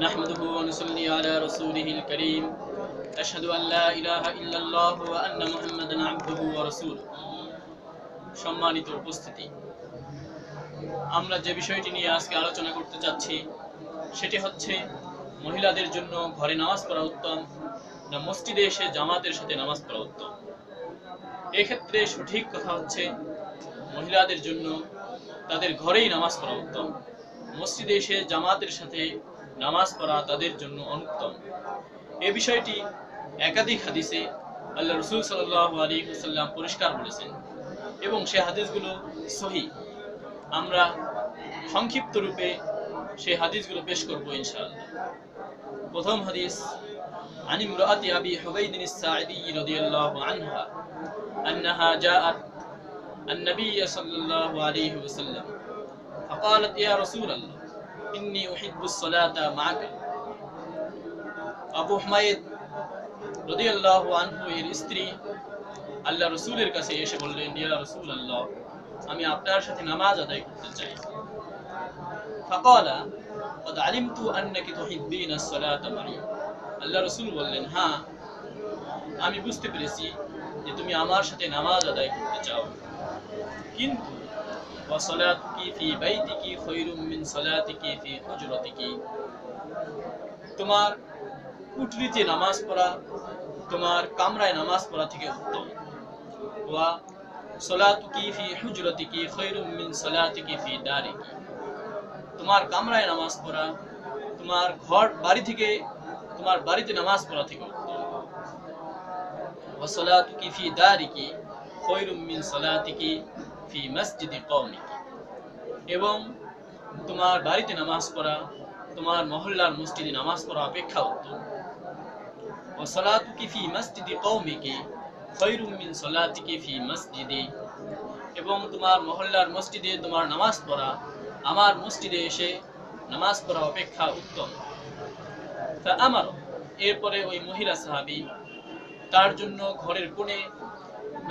نحمده ونصلي على رسوله الكريم أشهد أن لا إله إلا الله وأن محمدا عبده ورسوله। সম্মানিত উপস্থিতি, আমরা যে বিষয়টি নিয়ে আজকে আলোচনা করতে যাচ্ছি সেটি হচ্ছে মহিলাদের জন্য ঘরে নামাজ পড়া উত্তম না মসজিদে এসে জামাতের সাথে নামাজ পড়া উত্তম। এক্ষেত্রে সঠিক কথা হচ্ছে মহিলাদের জন্য তাদের ঘরেই নামাজ পড়া উত্তম, মসজিদে এসে জামাতের সাথে নামাজ পড়া তাদের জন্য অনুত্তম। এই বিষয়টি একাধিক হাদিসে আল্লাহ রাসূল সাল্লাল্লাহু আলাইহি ওয়াসাল্লাম পরিষ্কার বলেছেন এবং সে হাদিসগুলো সহিহ। আমরা সংক্ষিপ্ত রূপে সেই হাদিসগুলো পেশ করব ইনশাআল্লাহ। প্রথম হাদিস, عن امرأة أبي حبيب الساعدي رضي الله عنها أنها جاءت النبي صلى الله عليه وسلم فقالت يا رسول الله إني أحب الصلاة معك। আবু হুমায়দ রাদিয়াল্লাহু আনহু এর স্ত্রী আল্লাহ রাসূলের কাছে এসে বললেন, ইয়া রাসূলুল্লাহ, আমি আপনার সাথে নামাজ আদায় করতে চাই। ফাকালা قد علمت أنك تحبين الصلاة معي। আল্লাহ রাসূল বললেন, হ্যাঁ, আমি বুঝতে পেরেছি যে তুমি আমার সাথে নামাজ আদায় করতে চাও, কিন্তু ওয়াসালাতুকি ফি বাইতিকি খায়রুম মিন সালাতিকি ফি হুজরাতিকি। তোমার কুঠরিতে নামাজ পড়া তোমার কামরায় নামাজ পড়া থেকে উত্তম। ওয়া সালাতুকি ফি হুজরাতিকি খায়রুম মিন সালাতিকি ফি দারিকি। তোমার কামরায় নামাজ পড়া তোমার বাড়ি থেকে তোমার বাড়িতে নামাজ পড়া থেকে উত্তম। ওয়া সালাতুকি ফি দারিকি খায়রুম মিন সালাতিকি ফি মসজিদি কওমিকি। এবং তোমার বাড়িতে নামাজ পড়া তোমার মহল্লার মসজিদে নামাজ পড়া অপেক্ষা উত্তম। ওয়া সালাতুকি ফি মসজিদি কওমিকি খায়রুম মিন সালাতিকি ফি মসজিদি। এবং তোমার মহল্লার মসজিদে তোমার নামাজ পড়া আমার মসজিদে এসে নামাজ পড়া অপেক্ষা উত্তম। ফাআমার, এরপরে ওই মহিলা সাহাবী তার জন্য ঘরের কোণে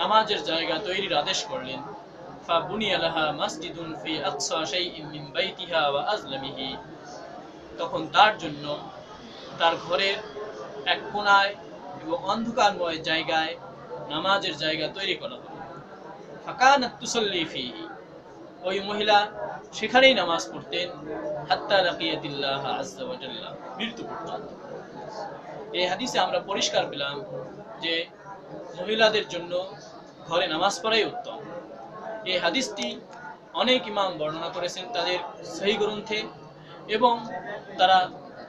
নামাজের জায়গা তৈরির আদেশ করলেন। ফাবুনিয়া লাহা মসজিদুন ফি আকসা শাইইন মিন বাইতিহা ওয়া আজলামিহি। তখন তার জন্য তার ঘরের এক কোণায় এবং অন্ধকারময় জায়গায় নামাজের জায়গা তৈরি করা হলো। ফাকানাত তুসাল্লি ফিহি, ওই মহিলা সেখানেই নামাজ পড়তেন হাত্তা লাকিয়াতিল্লাহ আযজা ওয়া জাল্লা, মৃত্যু পর্যন্ত। এই হাদিসে আমরা পরিষ্কার পেলাম যে মহিলাদের জন্য ঘরে নামাজ পড়াই উত্তম। এই হাদিসটি অনেক ইমাম বর্ণনা করেছেন তাদের সহিহ গ্রন্থে এবং তারা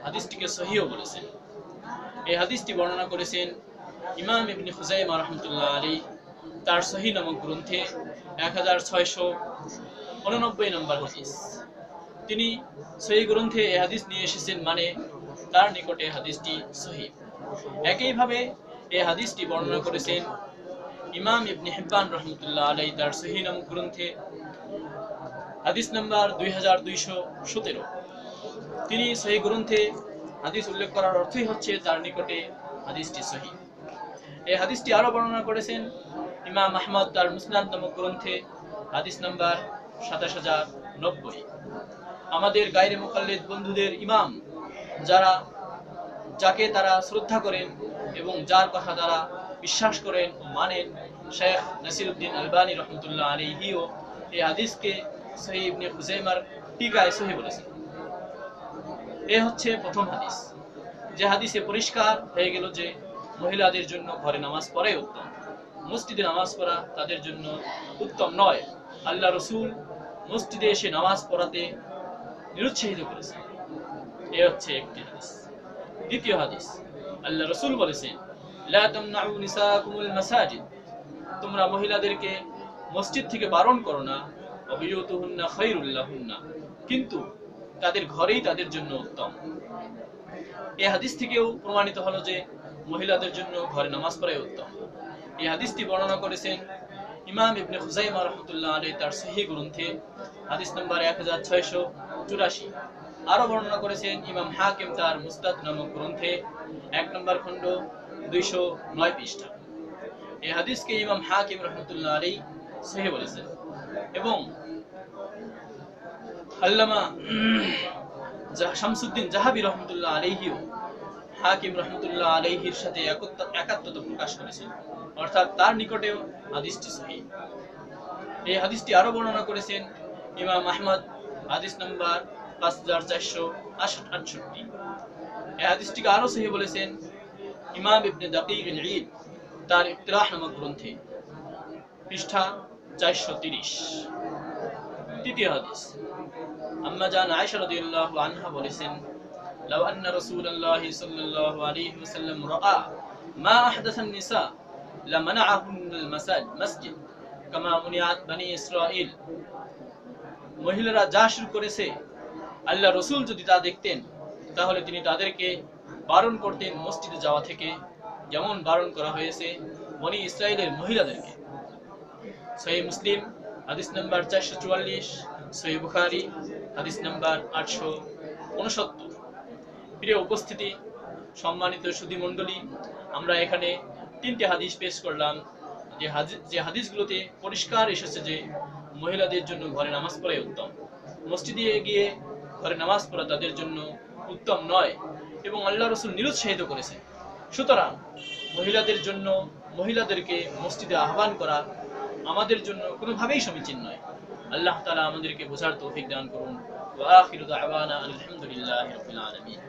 হাদিসটিকে সহিহও বলেছেন। এই হাদিসটি বর্ণনা করেছেন ইমাম ইবনে খুজাইমা রাহমাতুল্লাহ আলাইহি তার সহিহ নামক গ্রন্থে 1689 নম্বর হাদিস। তিনি সহিহ গ্রন্থে এই হাদিস নিয়ে এসেছেন, মানে তার নিকটে হাদিসটি সহিহ। একইভাবে এই হাদিসটি বর্ণনা করেছেন ইমাম ইবনে হিব্বান রাহমাতুল্লাহ আলাইহি তার সহিহ নামক গ্রন্থে হাদিস নাম্বার 2217। তিনি সহিহ গ্রন্থে হাদিস উল্লেখ করার অর্থই হচ্ছে তার নিকটে হাদিসটি সহিহ। এই হাদিসটি আরো বর্ণনা করেছেন ইমাম আহমদ তার মুসনাদ নামক গ্রন্থে হাদিস নাম্বার 27090। আমাদের গায়রে মুকাল্লিদ বন্ধুদের ইমাম যাকে তারা শ্রদ্ধা করেন এবং যার কথা তারা বিশ্বাস করেন ও মানেন, শেখ নাসিরউদ্দিন আলবানী রহমতুল্লাহ আলাইহিও এই হাদিসকে সহিহ ইবনে খুজাইমার টিকায় সহিহ বলেছেন। এ হচ্ছে প্রথম হাদিস, যে হাদিসে পরিষ্কার হয়ে গেল যে মহিলাদের জন্য ঘরে নামাজ পড়াই উত্তম, মসজিদে নামাজ পড়া তাদের জন্য উত্তম নয়। আল্লাহ রাসূল মসজিদে এসে নামাজ পড়াতে নিরুৎসাহিত করেছেন। এ হচ্ছে একটি হাদিস। দ্বিতীয় হাদিস, আল্লাহ রাসূল বলেছেন, লা তামনাউ নিসাকুমুল মাসাজিদ, তোমরা মহিলাদেরকে মসজিদ থেকে বারণ করো না, ওয়াবিয়ুতুহুন্না খায়রুল লাহুন্না, কিন্তু তাদের ঘরেই তাদের জন্য উত্তম। এই হাদিস থেকেও প্রমাণিত হলো যে মহিলাদের জন্য ঘরে নামাজ পড়াই উত্তম। এই হাদিসটি বর্ণনা করেছেন ইমাম ইবনে খুজাইমা রাহমাতুল্লাহ আলাইহি তার সহিহ গ্রন্থে হাদিস নাম্বার 1684। আরো বর্ণনা করেছেন ইমাম হাকিম তার মুসনাদ নামক গ্রন্থে 1 নম্বর খণ্ড 209 পৃষ্ঠা। এই হাদিসকে ইমাম হাকিম রাহমাতুল্লাহ আলাইহি সহিহ বলেছেন এবং আল্লামা শামসুদ্দিন জাহাবি রহমতুল্লাহ আলাইহিও হাকিম রহমতুল্লাহ আলাইহির সাথে একাত্মতা প্রকাশ করেছেন, অর্থাৎ তার নিকটেও হাদিসটি সহিহ। এই হাদিসটি আরো বর্ণনা করেছেন ইমাম আহমদ, হাদিস নাম্বার 5468। এই হাদিসটিকে আরো সহিহ বলেছেন ইমাম ইবনে দাকিক আল ঈদ তার ইকতিরাহ নামক গ্রন্থে, পৃষ্ঠা 430। তৃতীয় হাদিস, আম্মা জান আয়েশা রাদিয়াল্লাহু আনহা বলেছেন, লাউ আন্না রাসূলুল্লাহ সাল্লাল্লাহু আলাইহি ওয়াসাল্লাম রাআ মা আহদাথা আন-নিসা লামানাআহুন্নাল মাসজিদ কামা মুনিআত বনি ইসরাঈল। মহিলারা যা শুরু করেছে আল্লাহ রাসূল যদি তা দেখতেন তাহলে তিনি তাদেরকে বারণ করতেন মসজিদে যাওয়া থেকে, যেমন বারণ করা হয়েছে বনি ইসরাঈলের মহিলাদেরকে। সহিহ মুসলিম হাদিস নাম্বার 444, সহিহ বুখারী হাদিস নাম্বার 869। প্রিয় উপস্থিতি, সম্মানিত সুধী মণ্ডলী, আমরা এখানে 3টি হাদিস পেশ করলাম যে হাদিসগুলোতে পরিষ্কার এসেছে যে মহিলাদের জন্য ঘরে নামাজ পড়াই উত্তম, মসজিদে গিয়ে ঘরে নামাজ পড়া তাদের জন্য উত্তম নয় এবং আল্লাহ রাসূল নিরুৎসাহিত করেছেন। সুতরাং মহিলাদেরকে মসজিদে আহ্বান করা আমাদের জন্য কোনোভাবেই সমীচীন নয়। আল্লাহ তাআলা আমাদেরকে বোঝার তৌফিক দান করুন। ওয়া আখিরু দাওয়ানা আলহামদুলিল্লাহি রাব্বিল আলামিন।